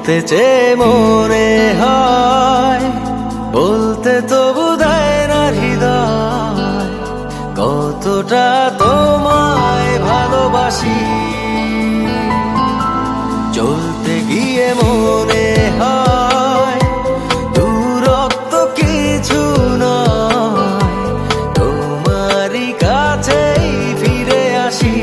বলতে চেয়ে মনে হয়, বলতে তবু দেয় না হৃদয়, কতটা তোমায় ভালোবাসি। চলতে গিয়ে মনে হয় দূরত্ব কিছু নয়, তোমারই কাছেই ফিরে আসি।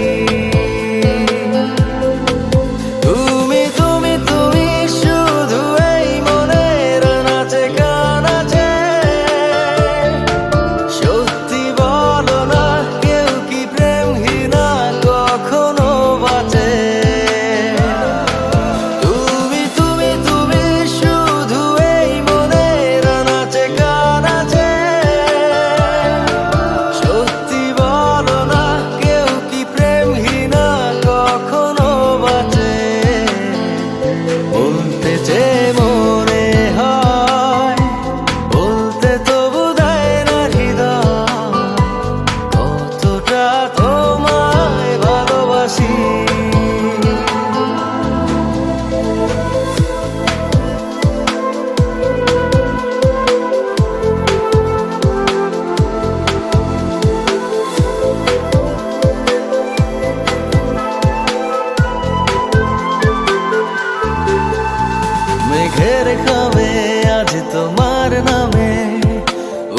মেঘের খামে আজ তোমার নামে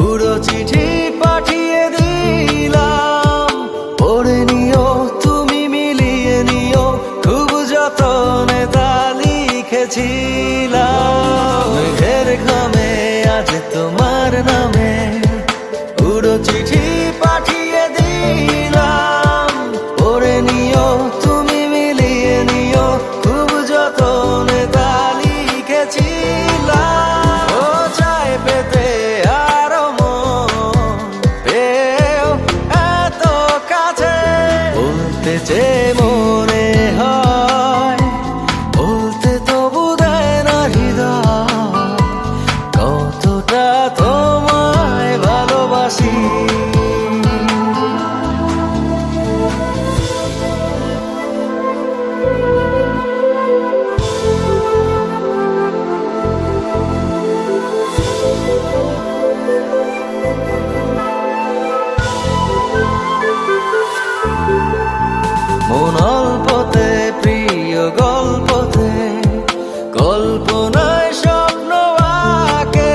উড়ো চিঠি পাঠিয়ে দিলাম, পড়ে নিও তুমি মিলিয়ে নিও, খুব যতনে তা লিখেছিলাম। মেঘের খামে আজ তোমার নামে উড়ো চিঠি পাঠিয়ে দিলাম, পড়ে নিও তুমি মিলিয়ে নিও, খুব যতনে তা লিখেছিলাম। ও চায় পেতে আরো মন পেও এত কাছে, বলতে চেয়ে মনে হয়, বলতে তবু দেয় না হৃদয়, কতটা তোমায় ভালোবাসি। মন অল্পতে প্রিয় গল্পতে, কল্পনায় স্বপ্ন আঁকে,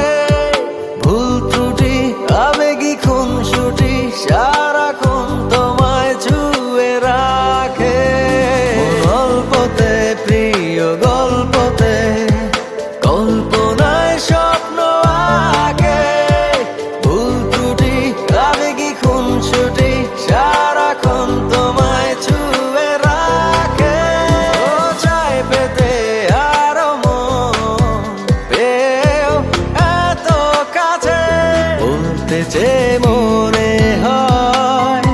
ভুল ত্রুটি আবেগী খুনসুটি সারাক্ষণ তোমায় ছুঁয়ে রাখে। মন অল্পতে প্রিয় গল্পতে, কল্পনায় স্বপ্ন আঁকে, ভুল ত্রুটি আবেগী খুনসুটি সারাক্ষণ তোমায় ছুঁয়ে রাখে। ও চায় পেতে আরো মন পেও এত কাছে, বলতে চেয়ে মনে হয়,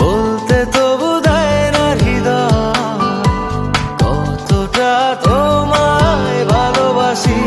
বলতে তবু দেয় না হৃদয়, কতটা তোমায় ভালোবাসি।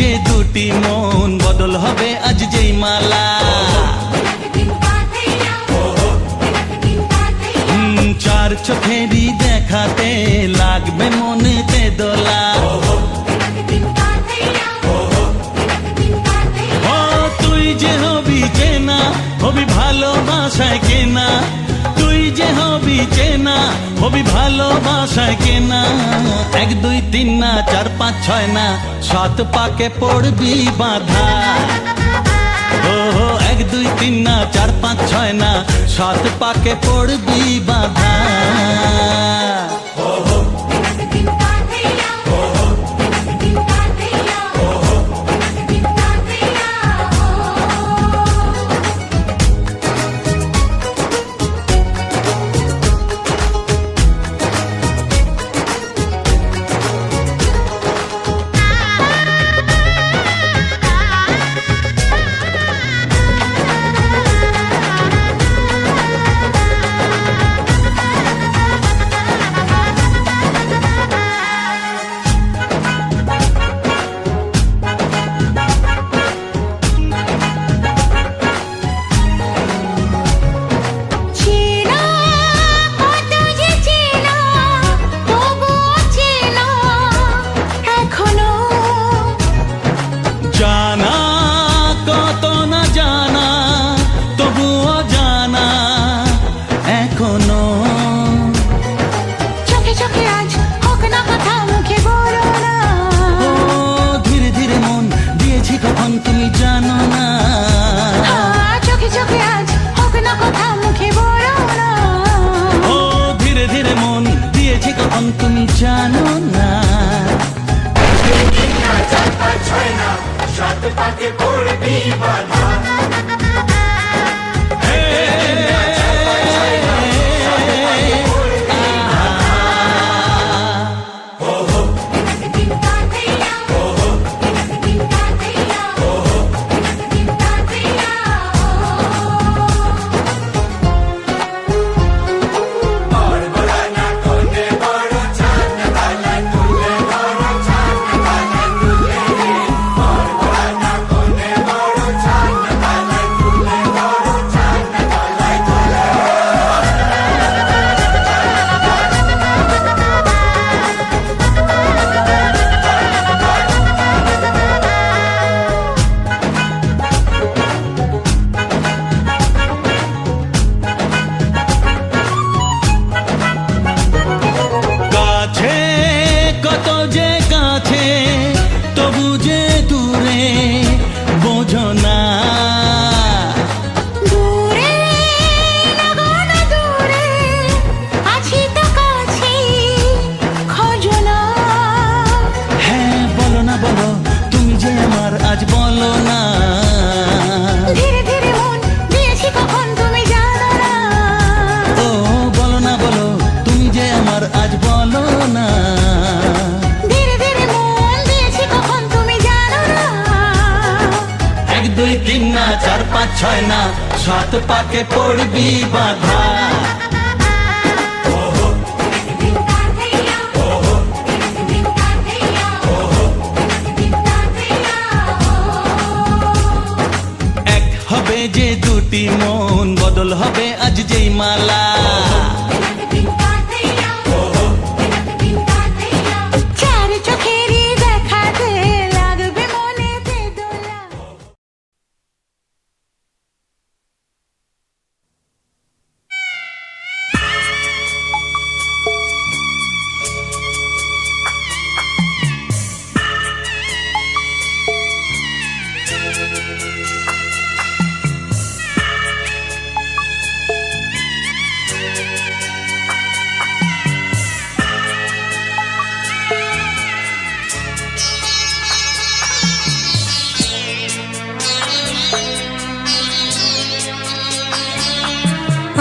যে দুটি মন বদল হবে আজ যেই মালা, চার চোখেরই দেখাতে লাগবে মনেতে দোলা। ও তুই যে হবি চেনা, হবি ভালোবাসায় কেনা, তুই যে হবি চেনা, হবি ভালোবাসায় কেনা। 1 2 3 না 4 5 6 না 7 পাকে পড়বি বাঁধা। ও 1 2 3 না 4 5 6 না 7 পাকে পড়বি বাঁধা। সাত পাকে পড়বি বাধা। এক হবে যে দুটি মন, বদল হবে আজ যেই মালা। চার চোখেরই দেখাতে লাগবে মনেতে দোলা।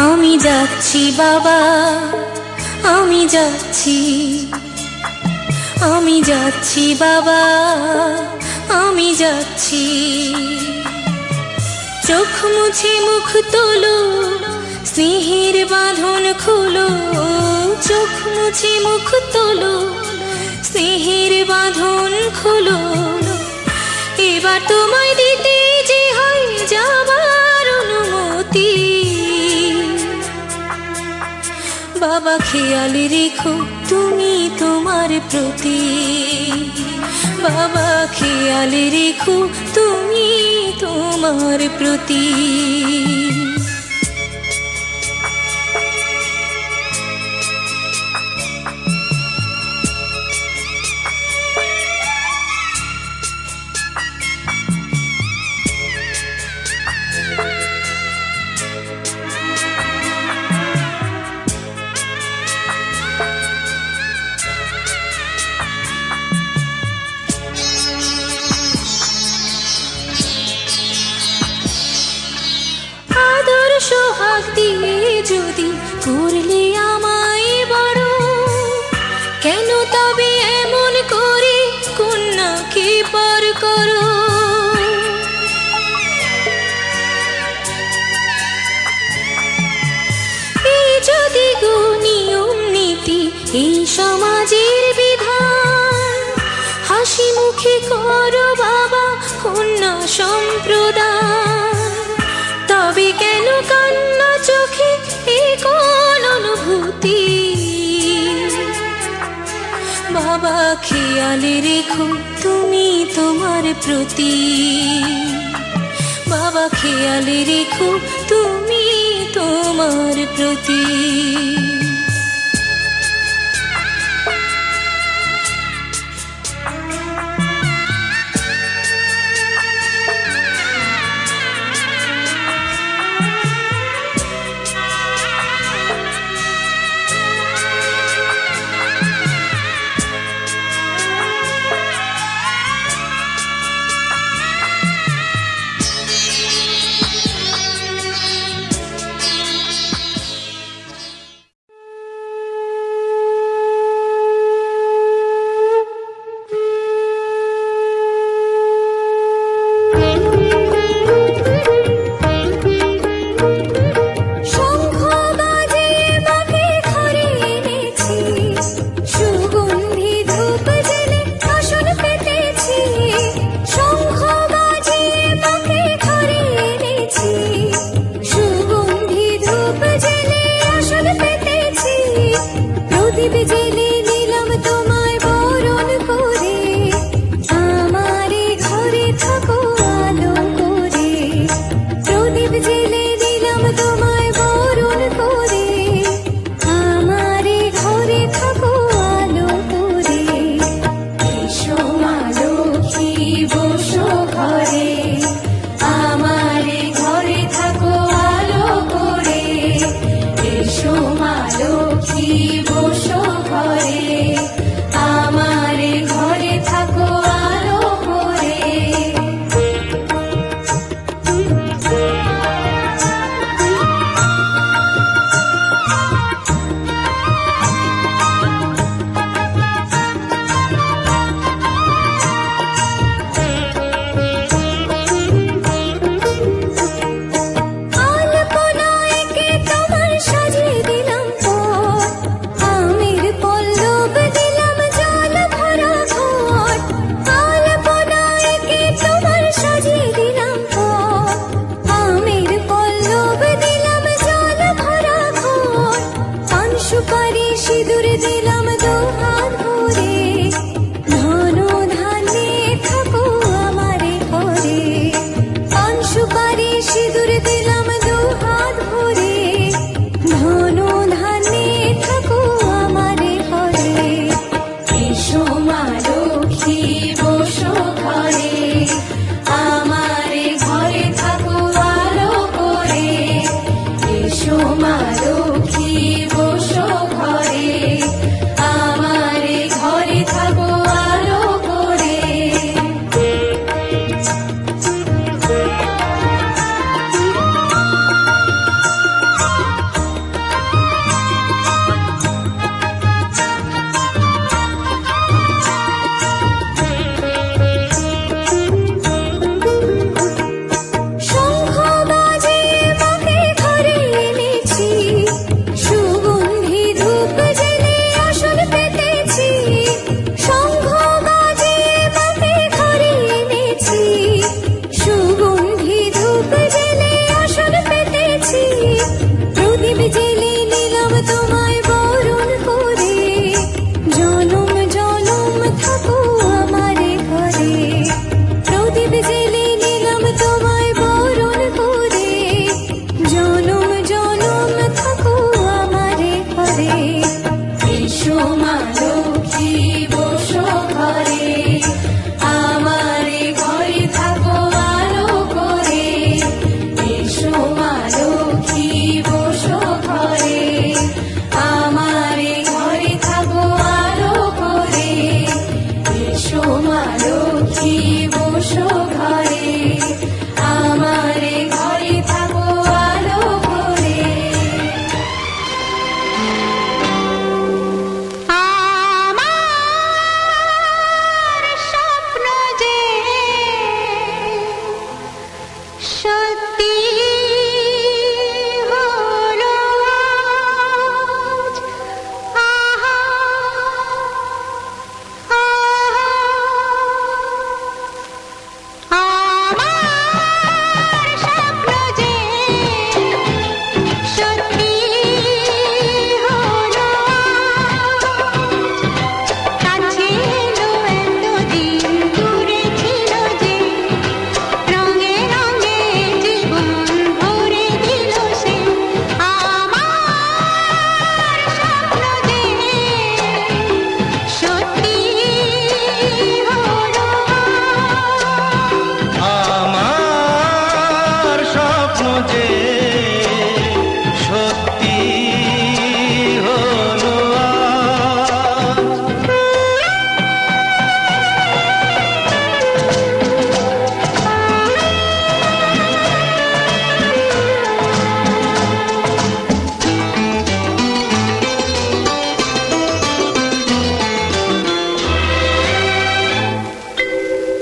আমি যাচ্ছি বাবা, আমি যাচ্ছি, আমি যাচ্ছি বাবা, আমি যাচ্ছি। চোখ মুছে মুখ তোলো, স্নেহের বাঁধন খুলো। চোখ মুছে মুখ তোলো, স্নেহের বাঁধন খুলো। এবার তোমায় দিতে যে হয় যাবার অনুমতি। বাবা খেয়াল রেখো তুমি তোমার প্রতি। বাবা খেয়াল রেখো তুমি তোমার প্রতি। সোহাগ দিয়ে যদি করলে আমায় বড়, কেন তবে এমন করে কন্যাকে পর করো। এই যদি গো নিয়ম নীতি, এই সমাজের বিধান, হাসি মুখে করো বাবা কন্যা সম্প্রদান। তবে কেন কান্না চোখে এ কোন অনুভূতি। বাবা খেয়াল রেখো তুমি তোমার প্রতি। বাবা খেয়াল রেখো তুমি তোমার প্রতি। বসো ঘরে, আমারে ঘরে থাকো আলো করে, এসো মা লক্ষ্মী বসো ঘরে, আমারে ঘরে থাকো আলো করে। আমার স্বপ্ন যে সত্যি হলো আজ, আহা, আহা, আমার স্বপ্ন যে সত্যি হলো আজ, কাছে এলো এতদিন দূরে ছিল যে, রঙে রঙে জীবন ভরে দিল সে, আমার স্বপ্ন যে সত্যি হলো আমার স্বপ্ন যে সত্যি হলো আজ।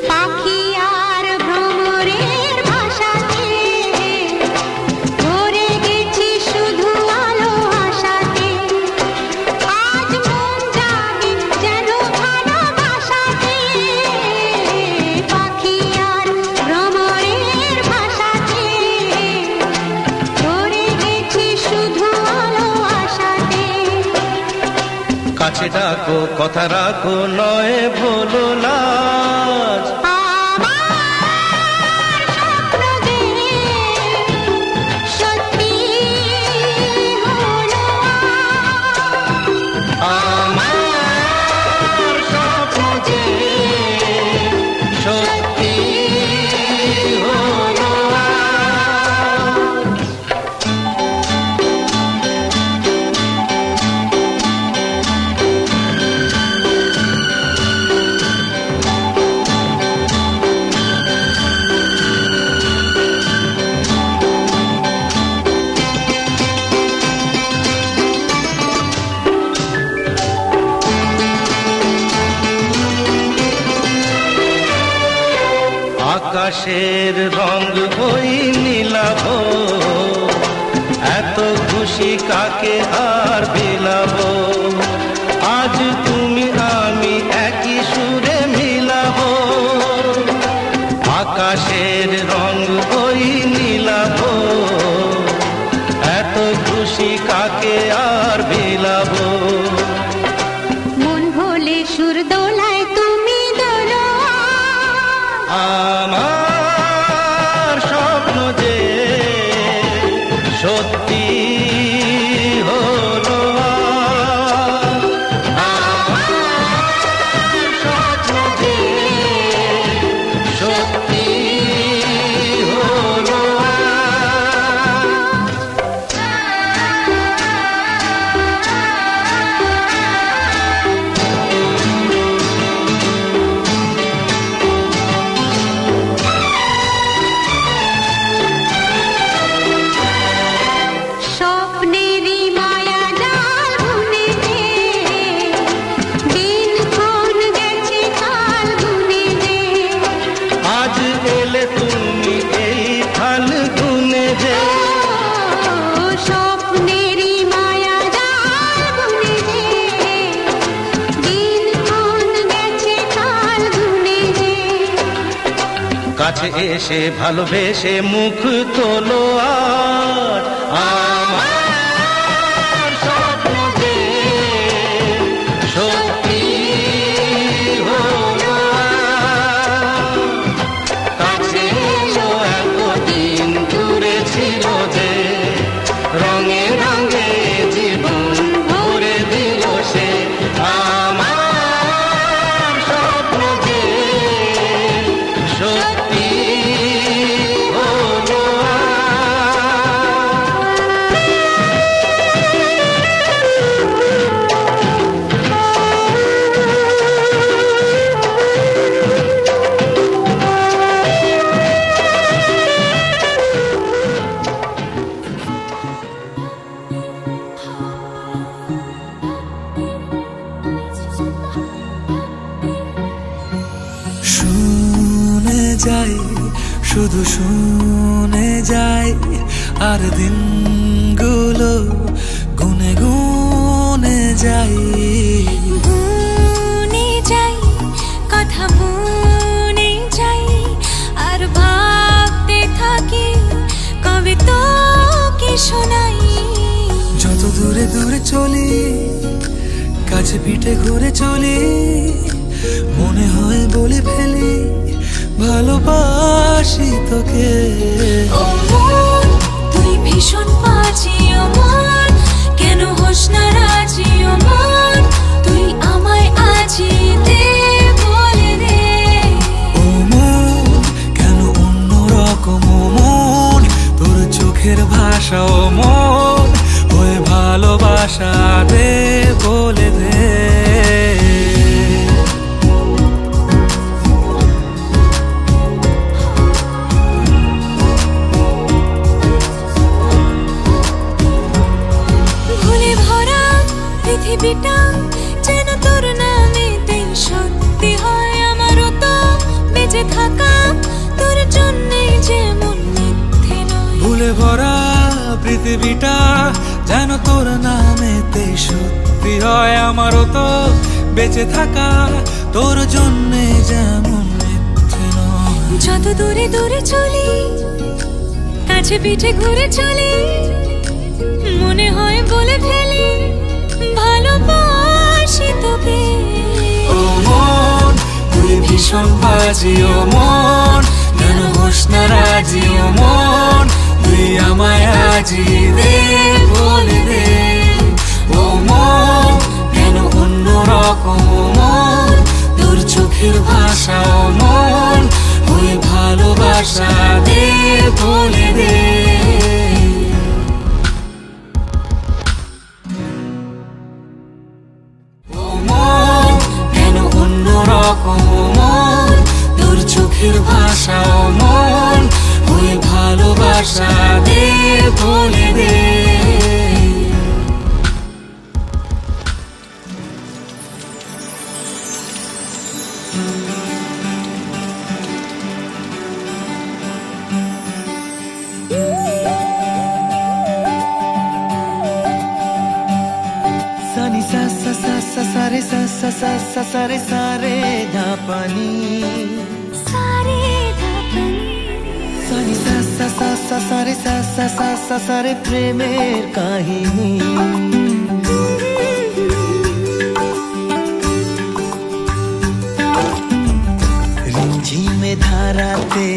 পাখি আর ভ্রমরের ভাষাতে ভরে গেছি শুধু আলো আশাতে, আজ মন জাগে যেন ভালোবাসাতে, পাখি আর ভ্রমরের ভাষাতে ভরে গেছি শুধু আলো আশাতে। কাছে ডাকো কথা রাখো নয় ভুলো লাজ। আমার স্বপ্ন যে সত্যি হলো আজ, আমার স্বপ্ন যে সত্যি হলো আজ। আকাশের রং হই নীলাভ, এত খুশি কাকে আর বিলাব, আজ তুমি আমি একই সুরে মিলাব। আকাশের রং হই নীলাভ, এত খুশি কাকে আর বিলাব। মন হলে সুর দোলায় তুমি দোলো আমার স্বপ্ন যে সত্যি হলো আজ। আমার স্বপ্ন যে সত্যি হলো স্বপ্নেরই মায়া জাল বুনেছে, দিনক্ষণ গেছে কাল গুনেছে, আজ এলে তুমি এই ফাল্গুনে যে। স্বপ্নেরই মায়া জাল বুনেছে, দিনক্ষণ গেছে কাল গুনেছে। কাছে এসে ভালোবেসে মুখ তোলো আর আমার স্বপ্ন যে সত্যি হলো আজ। কাছে এলো এতদিন দূরে ছিল যে, রঙে রঙে জীবন ভরে দিল সে, আমার স্বপ্ন যে সত্যি হলো আজ। যাই, শুধু শুনে যাই, আর দিনগুলো গুনে গুনে যাই। গুনে যাই, কথা মনে যাই, আর ভাবতে থাকি কবে তোকে শোনাই। যত দূরে দূরে চলি, কাছে পিঠে ঘুরে চলি, মনে হয় বলে ফেলি ভালোবাসি তোকে। ও মন, তুই ভীষণ বাজি, ও মন, কেন হোস না রাজি, ও মন, তুই আমায় আজি দে, বলে দে। ও মন, কেন অন্য রকম, ও মন, তোর চোখের ভাষা, ও মন, ওই ভালোবাসা দে, বলে দে। ভুলে ভরা পৃথিবীটা যেন তোর নামেতেই সত্যি হয়, আমারও তো বেঁচে থাকা তোর জন্যই যেমন মিথ্যে নয়। ভুলে ভরা পৃথিবীটা যেন তোর নামেতে সত্যি হয়, আমারও তো বেঁচে থাকা তোর জন্যে যেমন মিথ্যে নয়। যত দূরে দূরে চলি, কাছে পিঠে ঘুরে চলি, মনে হয় বলে ফেলি ভালোবাসি তোকে। ও মন, তুই ভীষণ বাজি, ও মন, কেন হোস না রাজি, ও মন, তুই আমায় আজি দে, বলে দে। ও মন, কেন অন্য রকম, ও মন, তোর চোখের ভাষা, ও মন, ওই ভালোবাসা দে, বলে দে। ও মন, কেন অন্য রকম, ও মন, তোর চোখের ভাষা, ও মন, ওই ভালোবাসা দে, বলে দে। সানি সা সা সা সা সা রে সা সা সা সা সা রে সা রে ধা পানি, সারে ধাপনি, সানি সা সা সা সা সা রে সা সা সা সা সা রে প্রেমের কাহিনী। রিমঝিমে ধারাতে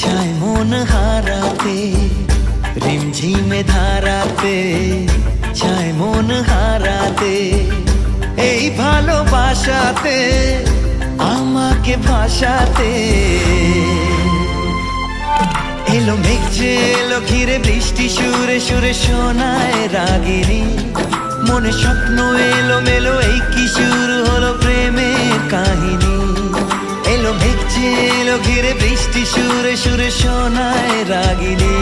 চায় মন হারাতে, রিমঝিমে ধারাতে চায় মন হারাতে, এই ভালোবাসাতে আমাকে ভাসাতে। এলো মেঘ যে এলো ঘিরে বৃষ্টি সুরে সুরে শোনায় রাগিনী, মনে স্বপ্ন এলো মেলো, এই কি শুরু হলো প্রেমের কাহিনী। এলো মেঘ যে এলো ঘিরে বৃষ্টি সুরে সুরে শোনায় রাগিনী,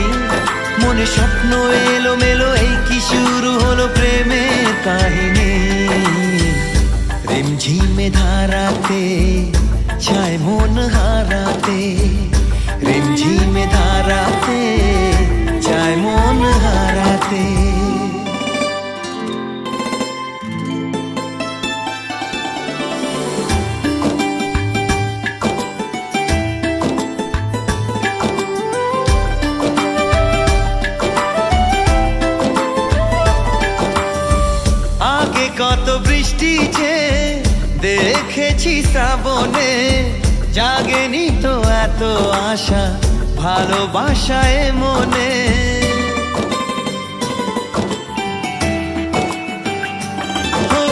মনে স্বপ্ন এলো মেলো, এই কি শুরু হলো প্রেমের কাহিনী। রিমঝিমে ধারাতে চায় মন হারাতে, রিমঝিমে ধারাতে চায় মন হারাতে। আগে কত বৃষ্টি যে দেখেছি শ্রাবণে, জাগেনি তো এত আশা ভালোবাসায় মনে। ও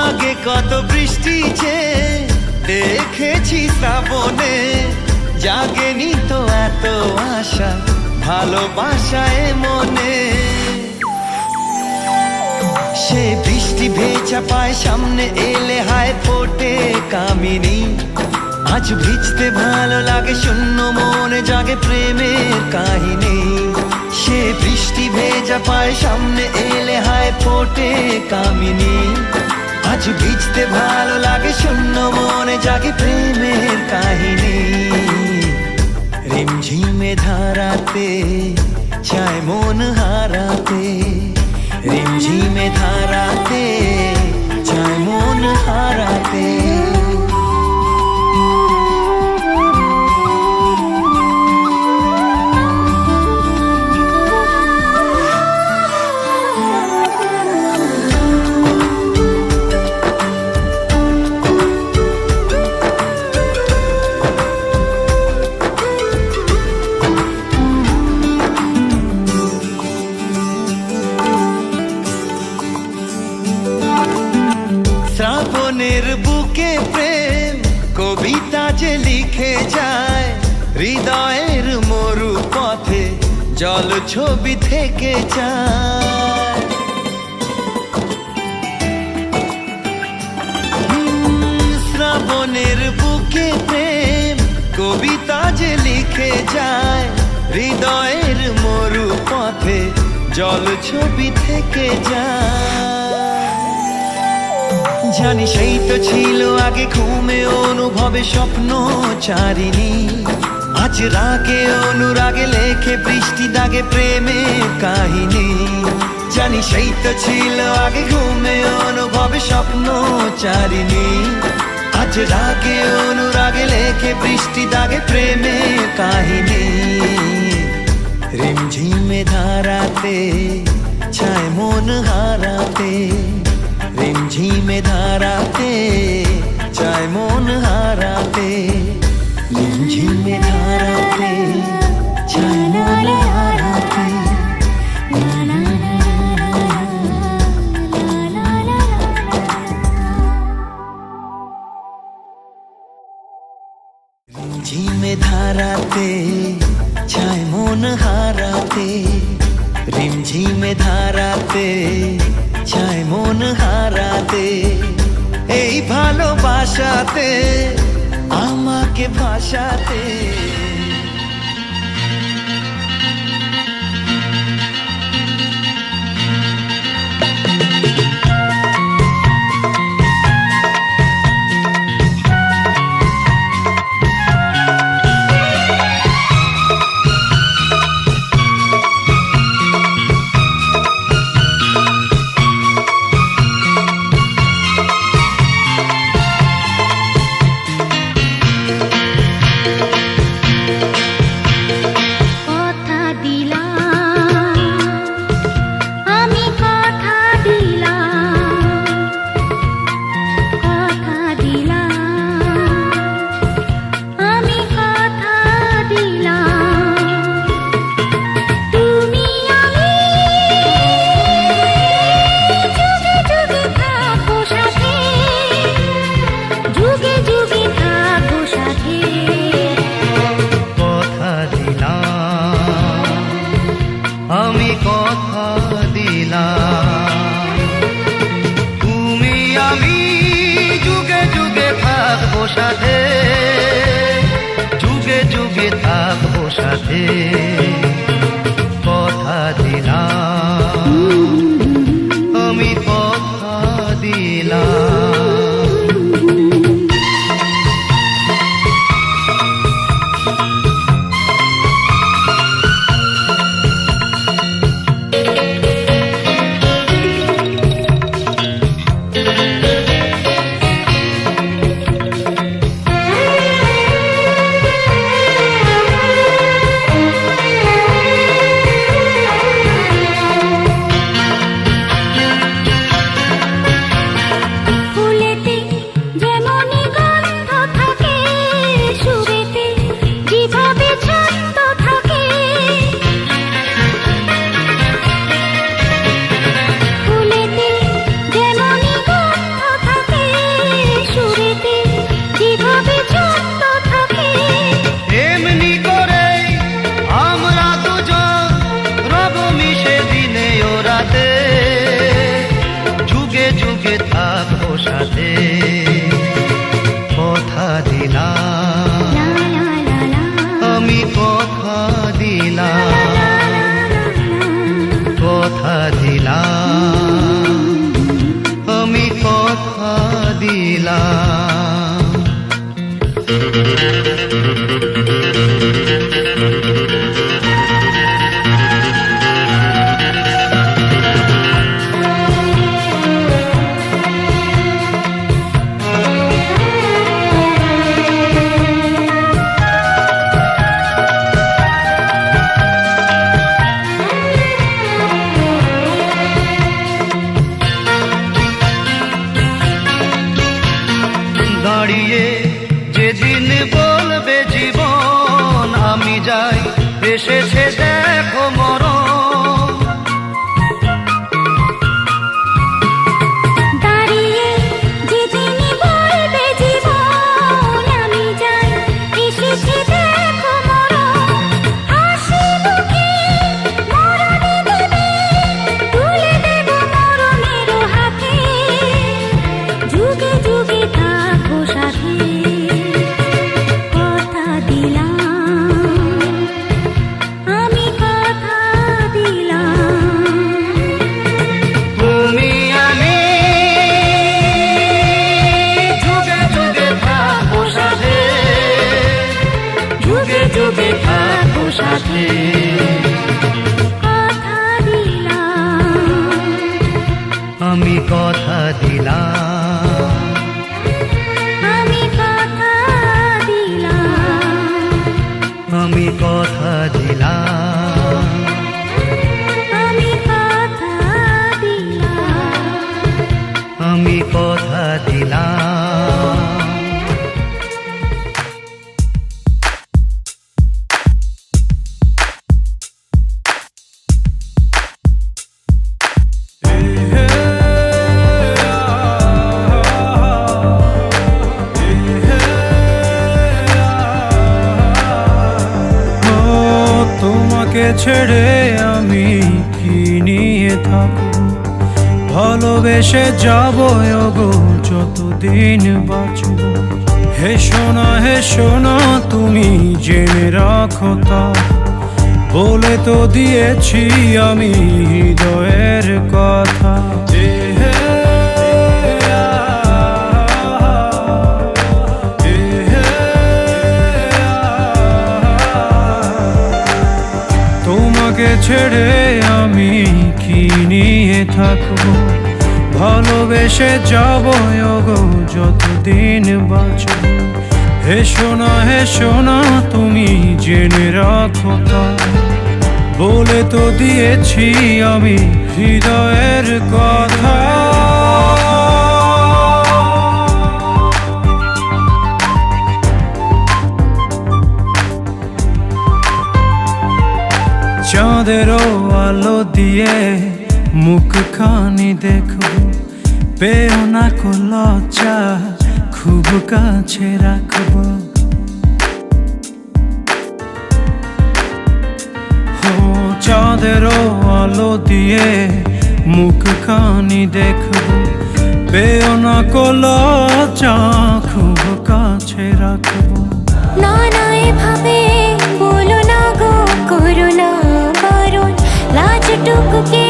আগে কত বৃষ্টি যে দেখেছি শ্রাবণে, জাগেনি তো এত আশা ভালোবাসায় মনে। সে বৃষ্টি ভেজা পায় সামনে এলে হায় ফোটে কামিনী, আজ ভিজতে ভালো লাগে শূন্য মনে জাগে প্রেমের কাহিনী। সে বৃষ্টি ভেজা পায় সামনে এলে হায় ফোটে কামিনী, আজ ভিজতে ভালো লাগে শূন্য মনে জাগে প্রেমের কাহিনী রিমঝিমে ধারাতে চায় মন হারাতে রিমঝিমে ধারাতে চায় মন হারাতে শ্রাবণের বুকে প্রেম কবিতা যে লিখে যায় হৃদয়ের মরু পথে জল ছবি থেকে যায় শ্রাবণের বুকে প্রেম কবিতা যে লিখে যায় হৃদয়ের মরু পথে জল ছবি থেকে যায় জানি সেই তো ছিল আগে ঘুমে অনুভবে স্বপ্ন চারিণী আজ রাগে অনুরাগে লেখে বৃষ্টি দাগে প্রেমের কাহিনী জানি সেই তো ছিল আগে ঘুমে অনুভবে স্বপ্ন চারিণী আজ রাগে অনুরাগে লেখে বৃষ্টি দাগে প্রেমের কাহিনী রিমঝিমে ধারাতে চায় মন হারাতে রিমঝিমে ধারাতে চায় মন হারাতে রিমঝিমে ধারাতে চায় মন হারাতে রিমঝিমে ধারাতে চায় মন হারাতে রিমঝিমে ধারাতে চায় মন হারাতে এই ভালোবাসাতে আমাকে ভাসাতে আমি কথা দিলাম তুমি আমি যুগে যুগে থাকবো সাথে যুগে যুগে থাকবো সাথে কথা দিলাম আমি কথা দিলাম সাথে কথা দিলাম আমি কথা দিলাম কথা দিলাম আমি কথা এসেছে দেখো মরণ। দাঁড়িয়ে যে যিনি বলবে জীবন আমি যাই এসেছে দেখো মরণ। হাসি মুখে মরণে দেবে তুলে দেব মরণের হাতে। যুগে যুগে থাকো সাথে কথা দিলাম আমি কথা দিলাম। তুমি আমি যুগে যুগে থাকবো সাথে, যুগে যুগে থাকবো সাথে। কথা দিলাম আমি কথা দিলাম, আমি কথা দিলাম আমি কথা দিলাম, আমি কথা দিলাম। আমি কথা দিলাম। তোমাকে ছেড়ে আমি কি নিয়ে থাকবো, ভালোবেসে যাবো গো যতদিন বাঁচব। হেসো না তুমি জেনে রাখো তা, বলে তো দিয়েছি আমি হৃদয়ের কথা। তোমাকে ছেড়ে আমি কি নিয়ে থাকবো, ভালোবেসে যাবো গো যতদিন বাঁচব। হেসো না তুমি জেনে রাখো তা, বলে তো দিয়েছি আমি হৃদয়ের কথা। চাঁদেরও আলো দিয়ে মুখখানি দেখবো, পেও না কো লজ্জা খুব কাছে রাখবো। চাঁদেরও আলো দিয়ে মুখখানি দেখবো, পেও না কো লজ্জা খুব কাছে রাখবো। না না এভাবে বলো না গো করো না বারণ, লাজটুকু কে